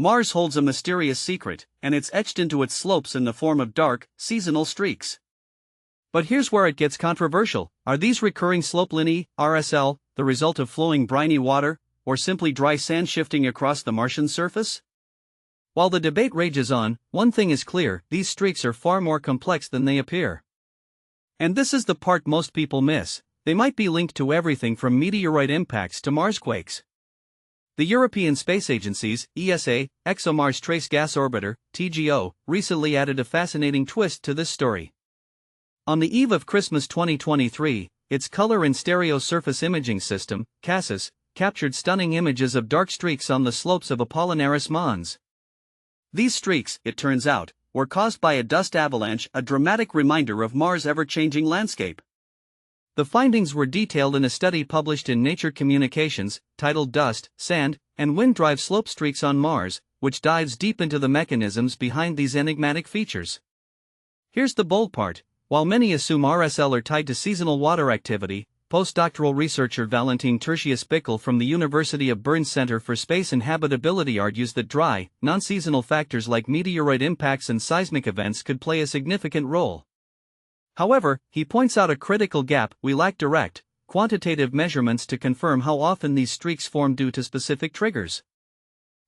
Mars holds a mysterious secret, and it's etched into its slopes in the form of dark, seasonal streaks. But here's where it gets controversial. Are these recurring slope lineae, RSL, the result of flowing briny water, or simply dry sand shifting across the Martian surface? While the debate rages on, one thing is clear: these streaks are far more complex than they appear. And this is the part most people miss: they might be linked to everything from meteorite impacts to Marsquakes. The European Space Agency's ESA, ExoMars Trace Gas Orbiter, TGO, recently added a fascinating twist to this story. On the eve of Christmas 2023, its Color and Stereo Surface Imaging System, CASIS, captured stunning images of dark streaks on the slopes of Apollinaris Mons. These streaks, it turns out, were caused by a dust avalanche, a dramatic reminder of Mars' ever-changing landscape. The findings were detailed in a study published in Nature Communications, titled Dust, Sand, and Wind Drive Slope Streaks on Mars, which dives deep into the mechanisms behind these enigmatic features. Here's the bold part: while many assume RSL are tied to seasonal water activity, postdoctoral researcher Valentin Tertius-Bickel from the University of Bern's Center for Space and Habitability argues that dry, non-seasonal factors like meteorite impacts and seismic events could play a significant role. However, he points out a critical gap: we lack direct, quantitative measurements to confirm how often these streaks form due to specific triggers.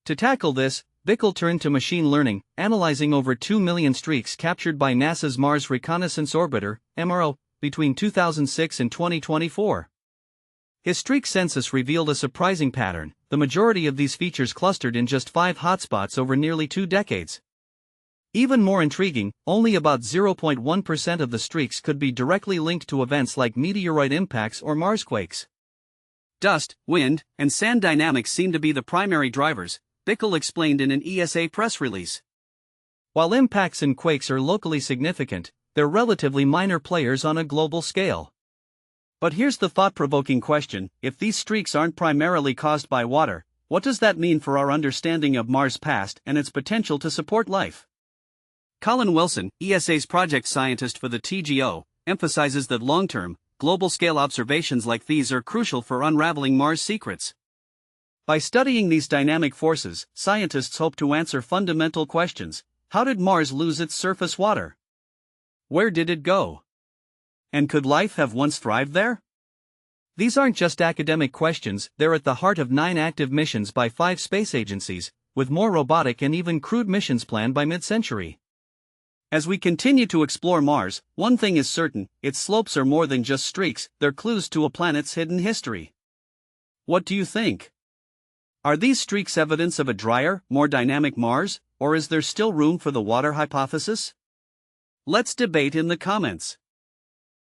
To tackle this, Bickel turned to machine learning, analyzing over 2 million streaks captured by NASA's Mars Reconnaissance Orbiter, MRO, between 2006 and 2024. His streak census revealed a surprising pattern: the majority of these features clustered in just 5 hotspots over nearly 2 decades. Even more intriguing, only about 0.1% of the streaks could be directly linked to events like meteorite impacts or Marsquakes. Dust, wind, and sand dynamics seem to be the primary drivers, Bickel explained in an ESA press release. While impacts and quakes are locally significant, they're relatively minor players on a global scale. But here's the thought-provoking question: if these streaks aren't primarily caused by water, what does that mean for our understanding of Mars' past and its potential to support life? Colin Wilson, ESA's project scientist for the TGO, emphasizes that long-term, global-scale observations like these are crucial for unraveling Mars' secrets. By studying these dynamic forces, scientists hope to answer fundamental questions: how did Mars lose its surface water? Where did it go? And could life have once thrived there? These aren't just academic questions, they're at the heart of 9 active missions by 5 space agencies, with more robotic and even crewed missions planned by mid-century. As we continue to explore Mars, one thing is certain: its slopes are more than just streaks, they're clues to a planet's hidden history. What do you think? Are these streaks evidence of a drier, more dynamic Mars, or is there still room for the water hypothesis? Let's debate in the comments.